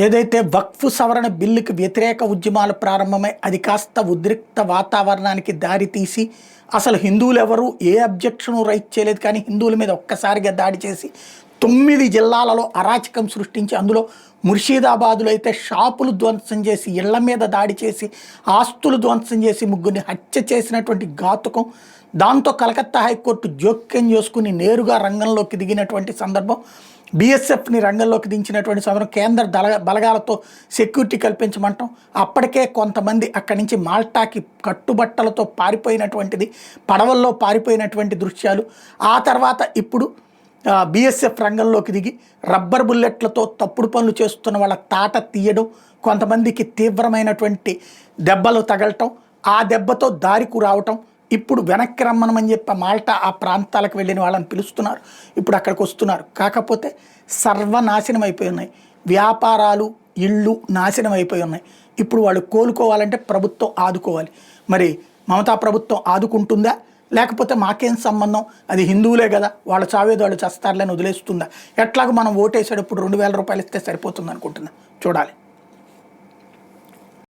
ఏదైతే వక్ఫ్ సవరణ బిల్లుకి వ్యతిరేక ఉద్యమాలు ప్రారంభమై అది కాస్త ఉద్రిక్త వాతావరణానికి దారితీసి అసలు హిందువులు ఎవరు ఏ అబ్జెక్షను రైట్ చేయలేదు, కానీ హిందువుల మీద ఒక్కసారిగా దాడి చేసి 9 జిల్లాలలో అరాచకం సృష్టించి అందులో ముర్షిదాబాదులో అయితే షాపులు ధ్వంసం చేసి ఇళ్ల మీద దాడి చేసి ఆస్తులు ధ్వంసం చేసి ముగ్గురిని హత్య చేసినటువంటి ఘాతుకం. దాంతో కలకత్తా హైకోర్టు జోక్యం చేసుకుని నేరుగా రంగంలోకి దిగినటువంటి సందర్భం, బీఎస్ఎఫ్ని రంగంలోకి దించినటువంటి సందర్భం, కేంద్ర బలగాలతో సెక్యూరిటీ కల్పించమంటాం. అప్పటికే కొంతమంది అక్కడి నుంచి మాల్టాకి కట్టుబట్టలతో పారిపోయినటువంటిది, పడవల్లో పారిపోయినటువంటి దృశ్యాలు. ఆ తర్వాత ఇప్పుడు బీఎస్ఎఫ్ రంగంలోకి దిగి రబ్బర్ బుల్లెట్లతో తప్పుడు పనులు చేస్తున్న వాళ్ళ తాట తీయడం, కొంతమందికి తీవ్రమైనటువంటి దెబ్బలు తగలటం, ఆ దెబ్బతో దారికి రావటం. ఇప్పుడు వెనక్కి రమ్మనమని చెప్పి మాల్టా ఆ ప్రాంతాలకు వెళ్ళిన వాళ్ళని పిలుస్తున్నారు, ఇప్పుడు అక్కడికి వస్తున్నారు. కాకపోతే సర్వనాశనం అయిపోయి ఉన్నాయి, వ్యాపారాలు ఇళ్ళు నాశనం అయిపోయి ఉన్నాయి. ఇప్పుడు వాళ్ళు కోలుకోవాలంటే ప్రభుత్వం ఆదుకోవాలి. మరి మమతా ప్రభుత్వం ఆదుకుంటుందా, లేకపోతే మాకేం సంబంధం, అది హిందువులే కదా వాళ్ళు చావేది వాళ్ళు చస్తారులేని వదిలేస్తుందా? ఎట్లాగో మనం ఓటేసేటప్పుడు 2000 రూపాయలు ఇస్తే సరిపోతుంది అనుకుంటున్నా, చూడాలి.